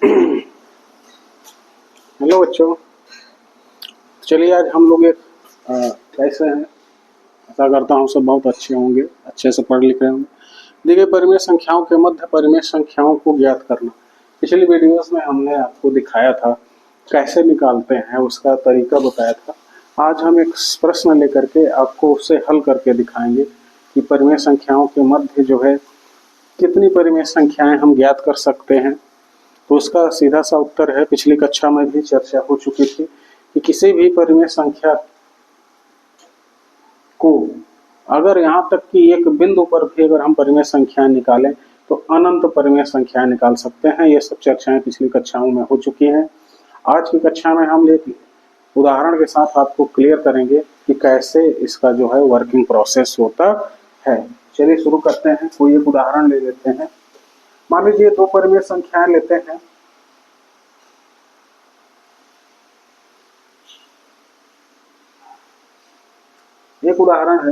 Hello बच्चों, चलिए आज हम लोग एक कैसे हैं। आशा करता हूँ सब बहुत अच्छे होंगे, अच्छे से पढ़ लिख रहे होंगे। देखिए, परिमेय संख्याओं के मध्य परिमेय संख्याओं को ज्ञात करना। पिछली वीडियोस में हमने आपको दिखाया था कैसे निकालते हैं, उसका तरीका बताया था। आज हम एक प्रश्न लेकर के आपको उसे हल करके दिखाएंगे कि परिमेय संख्याओं के मध्य जो है कितनी परिमेय संख्याएं हम ज्ञात कर सकते हैं। तो उसका सीधा सा उत्तर है, पिछली कक्षा में भी चर्चा हो चुकी थी कि किसी भी परिमेय संख्या को अगर यहाँ तक कि एक बिंदु पर भी अगर हम परिमेय संख्याएं निकालें तो अनंत परिमेय संख्याएं निकाल सकते हैं। ये सब चर्चाएं पिछली कक्षाओं में हो चुकी हैं। आज की कक्षा में हम एक उदाहरण के साथ आपको क्लियर करेंगे कि कैसे इसका जो है वर्किंग प्रोसेस होता है। चलिए शुरू करते हैं। कोई एक उदाहरण ले लेते हैं। मान लीजिए दो परिमेय संख्याएं लेते हैं। एक उदाहरण है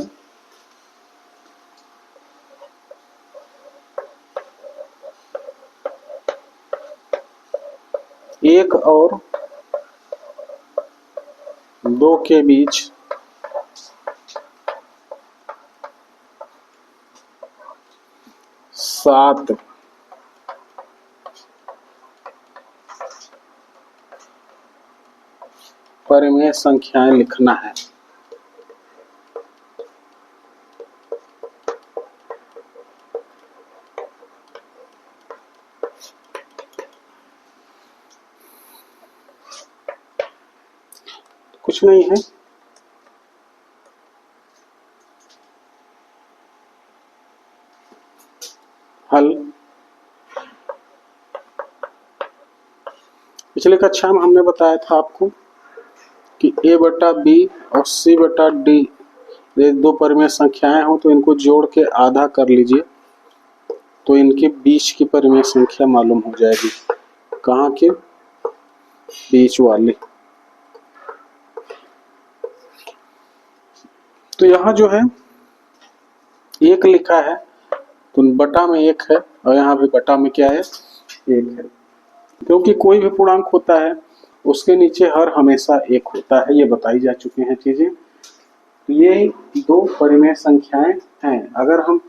1 और 2 के बीच 7 परिमेय संख्याएं लिखना है। कुछ नहीं है, हल। पिछले कक्षा में हमने बताया था आपको कि a बटा b और c बटा d ये दो परिमेय संख्याएं हो तो इनको जोड़ के आधा कर लीजिए तो इनके बीच की परिमेय संख्या मालूम हो जाएगी। कहाँ के? बीच वाले। तो यहाँ जो है 1 लिखा है तो बटा में 1 है और यहाँ भी बटा में क्या है? 1 है। क्योंकि कोई भी पूर्णांक होता है उसके नीचे हर हमेशा 1 होता है, ये बताई जा चुकी हैं चीजें। तो ये दो परिमेय संख्याएं हैं। अगर हम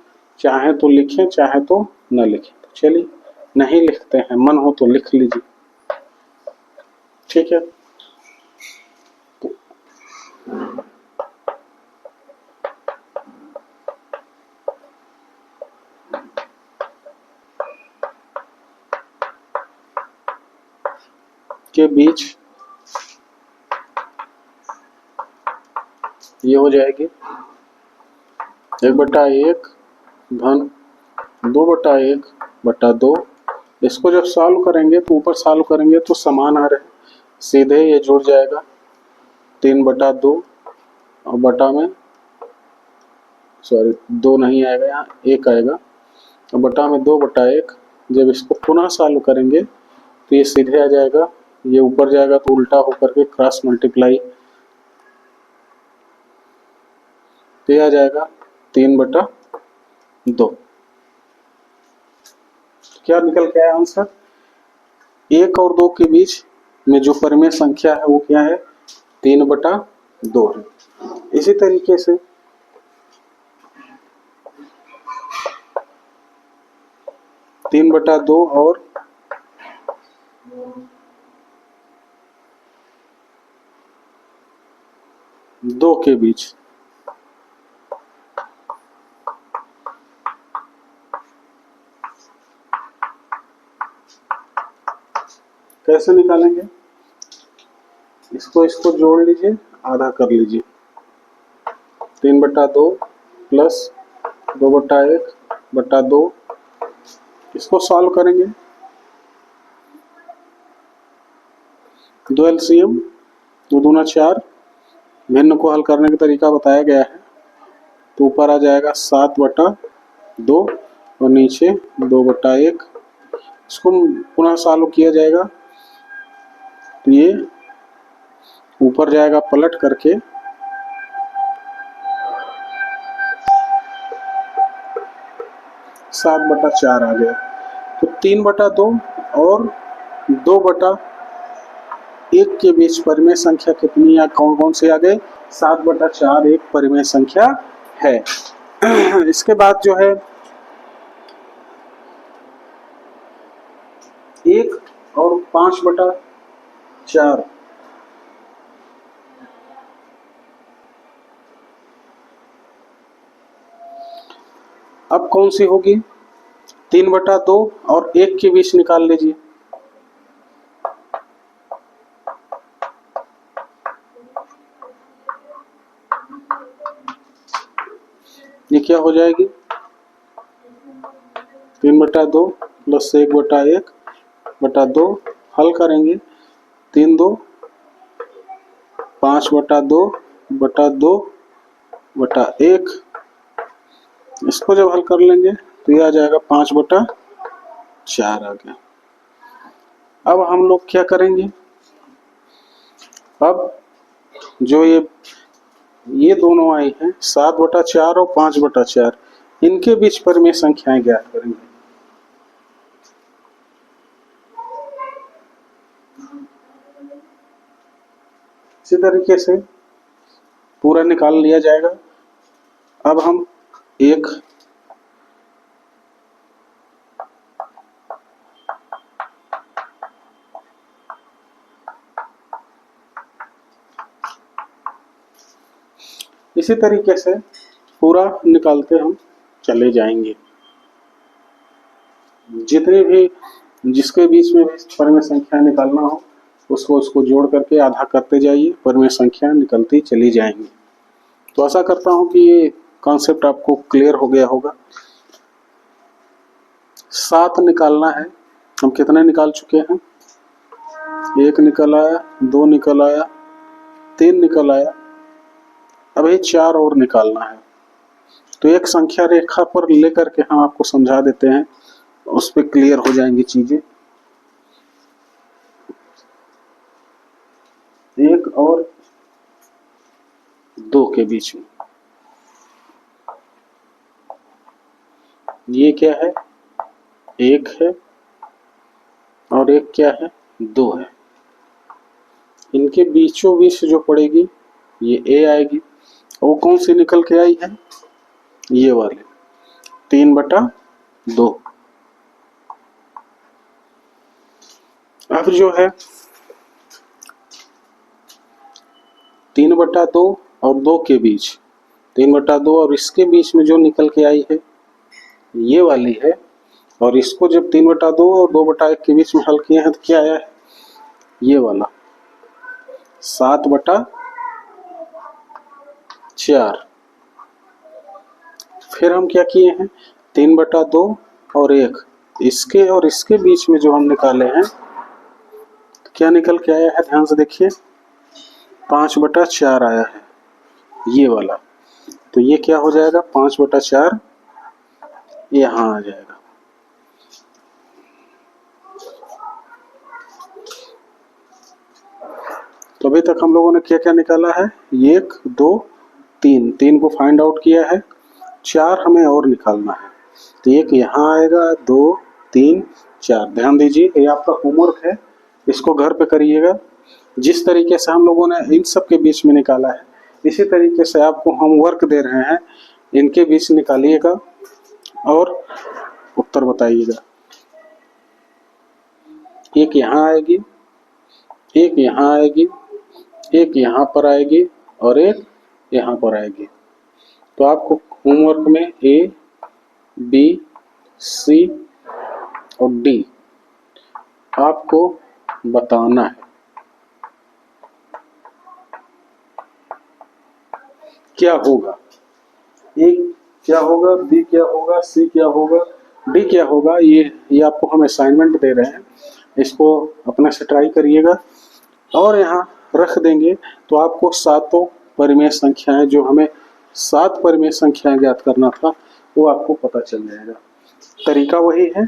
चाहे तो लिखें, चाहे तो न लिखें। तो चलिए नहीं लिखते हैं, मन हो तो लिख लीजिए, ठीक है। तो के बीच ये हो जाएगी 1/1 धन 2/1/2। इसको जब सॉल्व करेंगे तो ऊपर सॉल्व करेंगे तो समान आ रहे, सीधे ये जुड़ जाएगा 3/2 और बटा में 2 नहीं आएगा, यहाँ 1 आएगा और बटा में 2/1। जब इसको पुनः सॉल्व करेंगे तो ये सीधे आ जाएगा, ये ऊपर जाएगा तो उल्टा होकर के क्रॉस मल्टीप्लाई, तो ये आ जाएगा 3/2। क्या निकल के आया आंसर? 1 और 2 के बीच में जो परिमेय संख्या है वो क्या है? 3/2 है। इसी तरीके से 3/2 और 2 के बीच कैसे निकालेंगे? इसको जोड़ लीजिए, आधा कर लीजिए। 3/2 प्लस 2/1/2, इसको सॉल्व करेंगे। 2 एलसीएम 2 दूना 4, भिन्न को हल करने का तरीका बताया गया है। तो ऊपर आ जाएगा 7/2 और नीचे 2/1। इसको पुनः सॉल्व किया जाएगा तो ये ऊपर जाएगा पलट करके 7/4 आ गया। तो 3/2 और 2/1 के बीच परिमेय संख्या कितनी है, कौन कौन से आ गए, 7/4 एक परिमेय संख्या है। इसके बाद जो है 1 और 5/4 अब कौन सी होगी, 3/2 और 1 के बीच निकाल लीजिए। ये क्या हो जाएगी, 3/2 प्लस 1/1/2 हल करेंगे, 3 2 5/2/2/1, इसको जब हल कर लेंगे तो ये आ जाएगा 5/4 आ गया। अब हम लोग क्या करेंगे, अब जो ये दोनों आई हैं 7/4 और 5/4, इनके बीच परिमेय संख्याएं ज्ञात करेंगे। इसी तरीके से पूरा निकाल लिया जाएगा। अब हम एक इसी तरीके से पूरा निकालते हम चले जाएंगे। जितने भी जिसके बीच में भी परिमेय संख्या निकालना हो उसको जोड़ करके आधा करते जाइए, परिमेय संख्या निकलती चली जाएंगी। तो आशा करता हूं कि ये कॉन्सेप्ट आपको क्लियर हो गया होगा। 7 निकालना है, हम कितने निकाल चुके हैं, 1 निकल आया, 2 निकल आया, 3 निकल आया, अब ये 4 और निकालना है। तो एक संख्या रेखा पर लेकर के हम आपको समझा देते हैं, उस पर क्लियर हो जाएंगी चीजें। 1 और 2 के बीच में ये क्या है, 1 है और एक क्या है, 2 है। इनके बीचों बीच जो पड़ेगी ये ए आएगी, वो कौन सी निकल के आई है, ये वाली 3/2। अब जो है 3/2 और 2 के बीच, 3/2 और इसके बीच में जो निकल के आई है ये वाली है, और इसको जब 3/2 और 2/1 के बीच में हल किए हैं तो क्या आया है, ये वाला 7/4। फिर हम क्या किए हैं, 3/2 और 1, इसके बीच में जो हम निकाले हैं तो क्या निकल के आया है, ध्यान से देखिए 5/4 आया है ये वाला। तो ये क्या हो जाएगा, 5/4 यहाँ आ जाएगा। तो अभी तक हम लोगों ने क्या क्या निकाला है, 1 2 3 को फाइंड आउट किया है, 4 हमें और निकालना है। तो 1 यहाँ आएगा, 2 3 4। ध्यान दीजिए ये आपका होमवर्क है, इसको घर पे करिएगा। जिस तरीके से हम लोगों ने इन सब के बीच में निकाला है, इसी तरीके से आपको हम वर्क दे रहे हैं, इनके बीच निकालिएगा और उत्तर बताइएगा। 1 यहाँ आएगी, 1 यहाँ आएगी, 1 यहाँ पर आएगी और 1 यहाँ पर आएगी। तो आपको होमवर्क में A, B, C और D आपको बताना है। क्या होगा, A क्या होगा, B क्या होगा, C क्या होगा, D क्या होगा, ये आपको हम असाइनमेंट दे रहे हैं, इसको अपने से ट्राई करिएगा और यहाँ रख देंगे। तो आपको 7 परिमेय संख्याएं, जो हमें 7 परिमेय संख्याएं ज्ञात करना था, वो आपको पता चल जाएगा। तरीका वही है,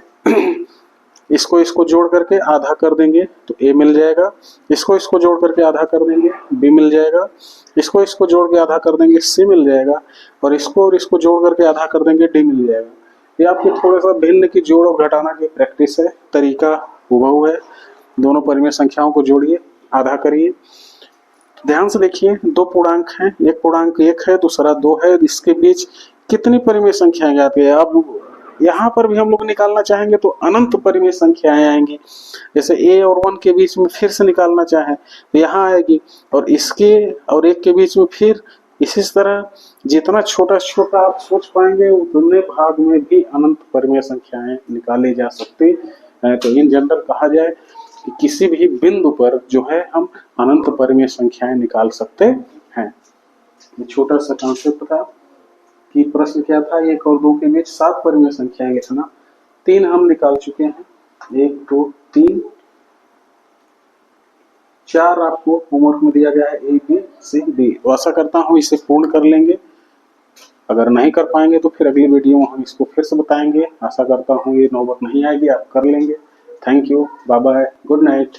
इसको जोड़ करके आधा कर देंगे तो A मिल जाएगा, इसको जोड़ करके आधा कर देंगे B मिल जाएगा, इसको जोड़ के आधा कर देंगे C मिल जाएगा, और इसको जोड़ करके आधा कर देंगे D मिल जाएगा। ये आपकी थोड़ा सा भिन्न की जोड़ और घटाना की प्रैक्टिस है, तरीका हुबहू है। दोनों परिमेय संख्याओं को जोड़िए, आधा करिए। ध्यान से देखिए, दो पूर्णांक हैं, एक पूर्णांक 1 है, दूसरा 2 है, इसके बीच कितनी परिमेय संख्याएं आती है। अब यहाँ पर भी हम लोग निकालना चाहेंगे तो अनंत परिमेय संख्याएं आएंगी। जैसे a और 1 के बीच में फिर से निकालना चाहे तो यहाँ आएगी, और इसके और 1 के बीच में फिर इसी तरह जितना छोटा छोटा आप सोच पाएंगे उतने भाग में भी अनंत परिमेय संख्याएं निकाली जा सकती है। तो इन जनरल कहा जाए कि किसी भी बिंदु पर जो है हम अनंत परिमेय संख्याएं निकाल सकते हैं। छोटा सा कॉन्सेप्ट था कि प्रश्न क्या था, 1 और 2 के बीच 7 परिमेय संख्याएं लिखना। 3 हम निकाल चुके हैं, 1 2 3, 4 आपको होमवर्क में दिया गया है, A B C D। तो आशा करता हूँ इसे पूर्ण कर लेंगे। अगर नहीं कर पाएंगे तो फिर अगली वीडियो में हम इसको फिर से बताएंगे। आशा करता हूँ ये नौबत नहीं आएगी, आप कर लेंगे। Thank you, bye bye, good night.